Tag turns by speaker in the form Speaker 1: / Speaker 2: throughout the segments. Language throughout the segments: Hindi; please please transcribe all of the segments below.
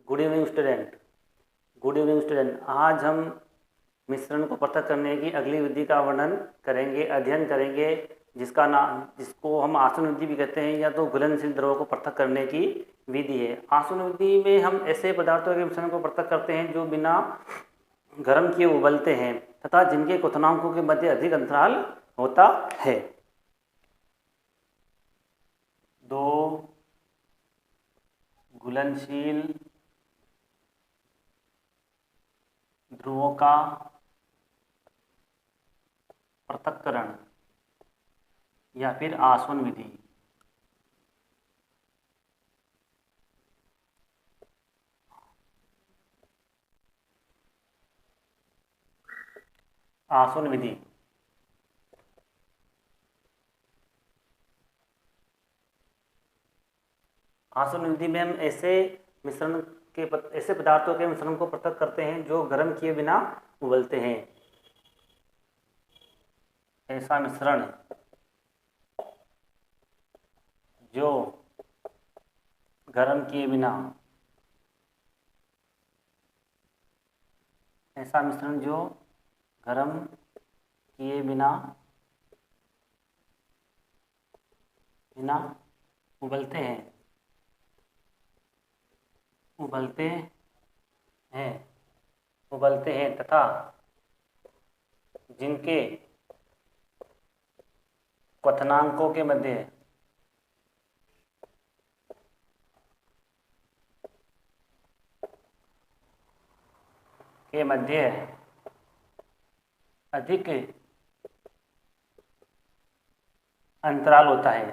Speaker 1: Good evening student. Good evening student. आज हम मिश्रण को पृथक करने की अगली विधि का वर्णन करेंगे, अध्ययन करेंगे, जिसको हम आसवन विधि भी कहते हैं, या तो घुलनशील द्रवों को पृथक करने की विधि है। आसवन विधि में हम ऐसे पदार्थों के मिश्रण को पृथक करते हैं जो बिना गर्म किए उबलते हैं तथा जिनके क्वथनांकों के मध्य अधिक अंतराल होता है। दो घुलनशील ध्रुवों का पृथक्करण या फिर आसवन विधि। आसवन विधि आसवन विधि में हम ऐसे पदार्थों के मिश्रण को पृथक करते हैं जो गर्म किए बिना उबलते हैं। ऐसा मिश्रण जो गर्म किए बिना ऐसा मिश्रण जो गर्म किए बिना उबलते हैं उबलते हैं तथा जिनके क्वथनांकों के मध्य अधिक अंतराल होता है।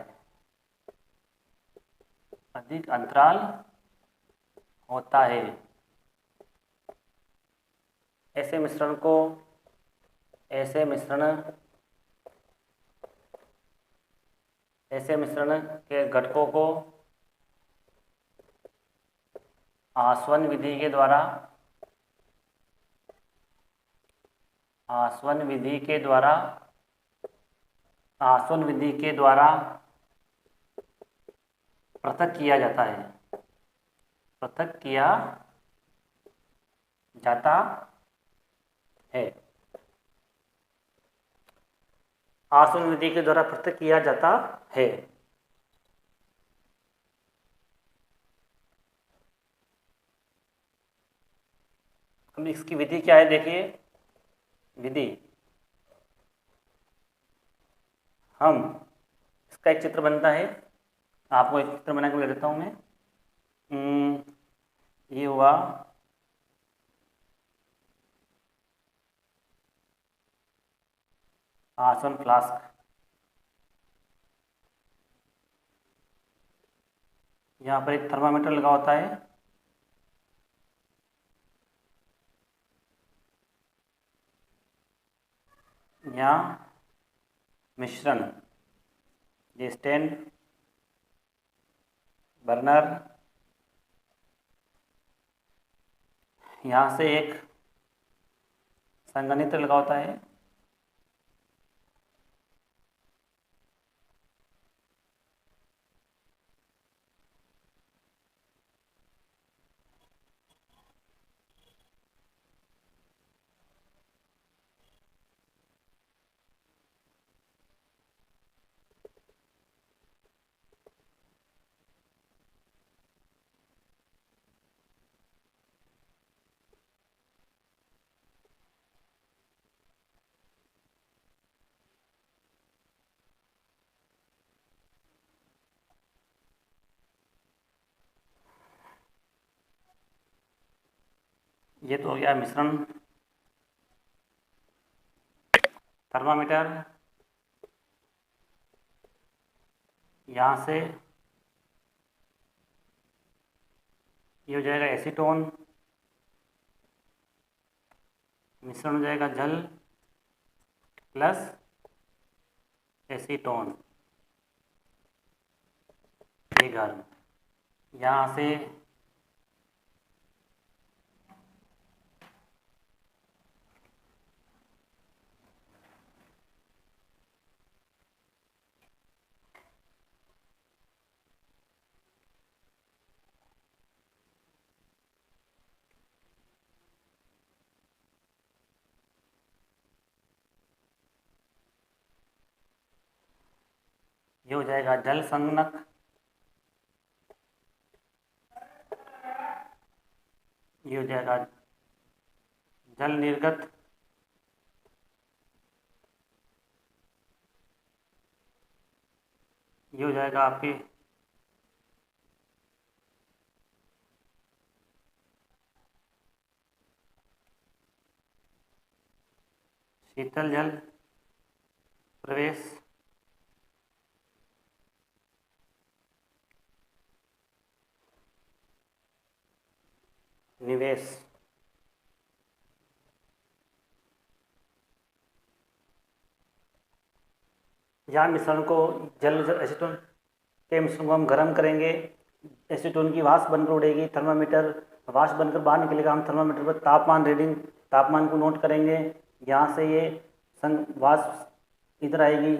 Speaker 1: अधिक अंतराल होता है। ऐसे मिश्रण के घटकों को आसवन विधि के द्वारा पृथक किया जाता है। आसवन विधि के द्वारा पृथक किया जाता है। अब इसकी विधि क्या है, देखिए। विधि इसका एक चित्र बनता है। आपको एक चित्र बना के ले देता हूं मैं। ये हुआ आसवन फ्लास्क। यहाँ पर एक थर्मामीटर लगा होता है। यहाँ मिश्रण, ये स्टैंड बर्नर, यहाँ से एक संघनित्र लगा होता है। ये तो हो गया मिश्रण। थर्मामीटर, यहाँ से ये हो जाएगा एसीटोन, मिश्रण हो जाएगा जल प्लस एसीटोन, ये गर्म। यहाँ से ये हो जाएगा जल संगनक, ये हो जाएगा जल निर्गत, ये हो जाएगा आपके शीतल जल प्रवेश, निवेश। यहाँ मिश्रण को जल एसीटोन के मिश्रण को हम गर्म करेंगे, एसीटोन की वाष्प बनकर उड़ेगी, थर्मामीटर वाष्प बनकर बाहर निकलेगा, हम थर्मामीटर पर तापमान रीडिंग, तापमान को नोट करेंगे। यहाँ से ये वाष्प इधर आएगी,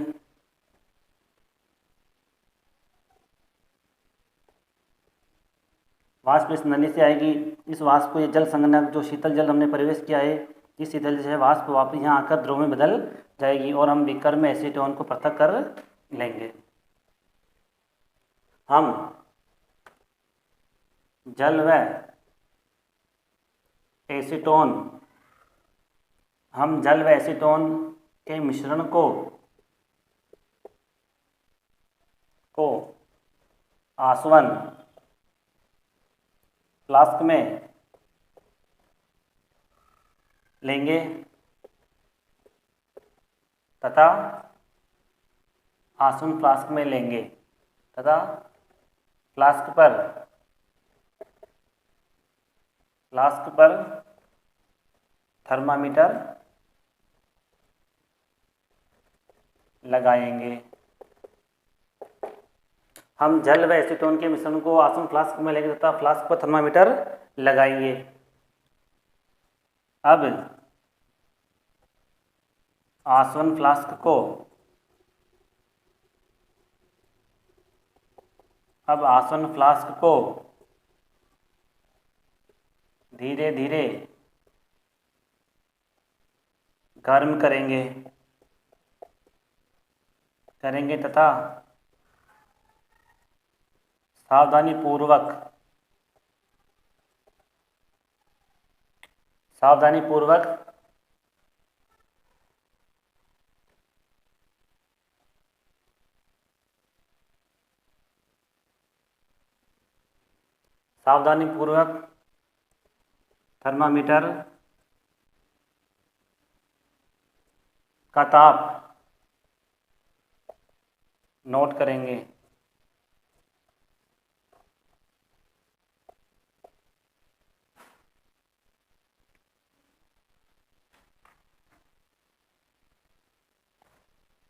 Speaker 1: वाष्प इस नली से आएगी, इस वाष्प को ये जल संगणक जो शीतल जल हमने प्रवेश किया है, इस शीतल जल से वाष्प वापस यहाँ आकर द्रव में बदल जाएगी और हम बीकर में एसीटोन को पृथक कर लेंगे। हम जल व एसीटोन के मिश्रण को आसवन फ्लास्क में लेंगे तथा आसवन फ्लास्क में लेंगे तथा फ्लास्क पर थर्मामीटर लगाएंगे। हम जल व एसीटोन के मिश्रण को आसवन फ्लास्क में लेंगे तथा फ्लास्क पर थर्मामीटर लगाएंगे। अब आसवन फ्लास्क को धीरे धीरे गर्म करेंगे तथा सावधानी पूर्वक थर्मामीटर का ताप नोट करेंगे।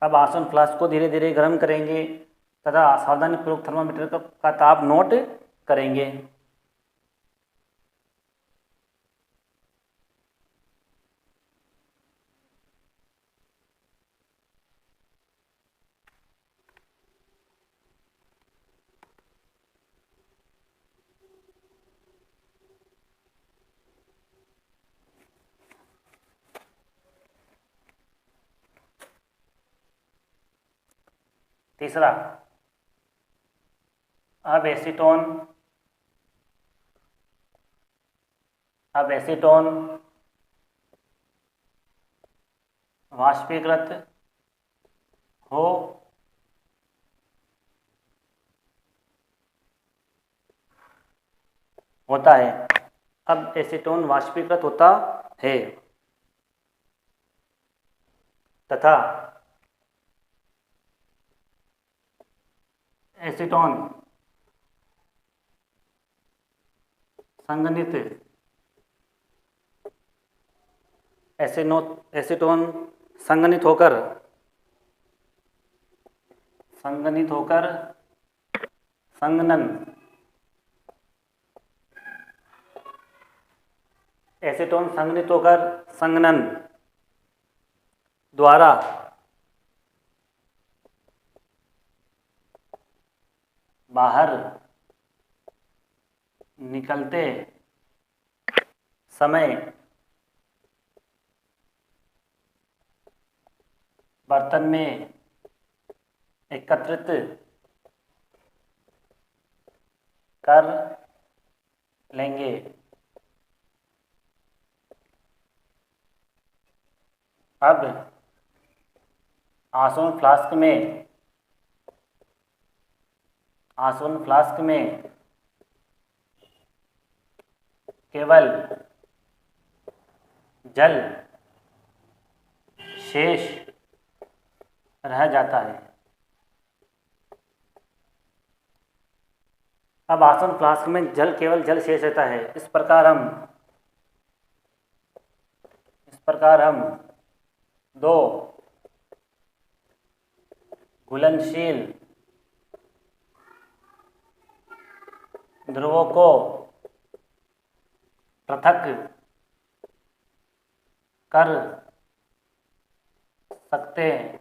Speaker 1: अब आसवन फ्लास्क को धीरे धीरे गर्म करेंगे तथा सावधानीपूर्वक थर्मामीटर का ताप नोट करेंगे। तीसरा, अब एसीटोन वाष्पीकृत होता है। अब एसीटोन वाष्पीकृत होता है तथा एसीटोन संघनित होकर संघनन एसीटोन संघनित होकर संघनन द्वारा बाहर निकलते समय बर्तन में एकत्रित कर लेंगे। अब आसवन फ्लास्क में केवल जल शेष रह जाता है। अब आसवन फ्लास्क में केवल जल शेष रहता है। इस प्रकार हम दो घुलनशील द्रवों को पृथक कर सकते हैं।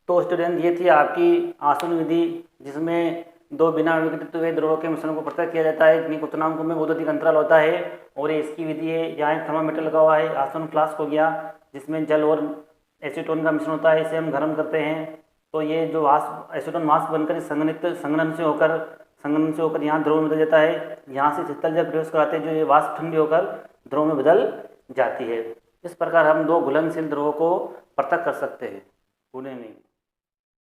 Speaker 1: तो स्टूडेंट, ये थी आपकी आसवन विधि, जिसमें दो बिना विघटित हुए द्रवों के मिश्रण को पृथक किया जाता है, जिनकी क्वथनांकों में बहुत अधिक अंतराल होता है। और ये इसकी विधि है। यहाँ थर्मामीटर लगा हुआ है, आसवन फ्लास्क हो गया जिसमें जल और एसीटोन का मिश्रण होता है, इसे हम गर्म करते हैं। तो ये जो एसीटोन वाष्प बनकर संघनन से होकर यहाँ द्रव में बदल जाता है। यहाँ से शीतल जल प्रवेश कराते हैं, जो ये वाष्प ठंडी होकर द्रव में बदल जाती है। इस प्रकार हम दो घुलनशील द्रवों को पृथक कर सकते हैं। भूलें नहीं।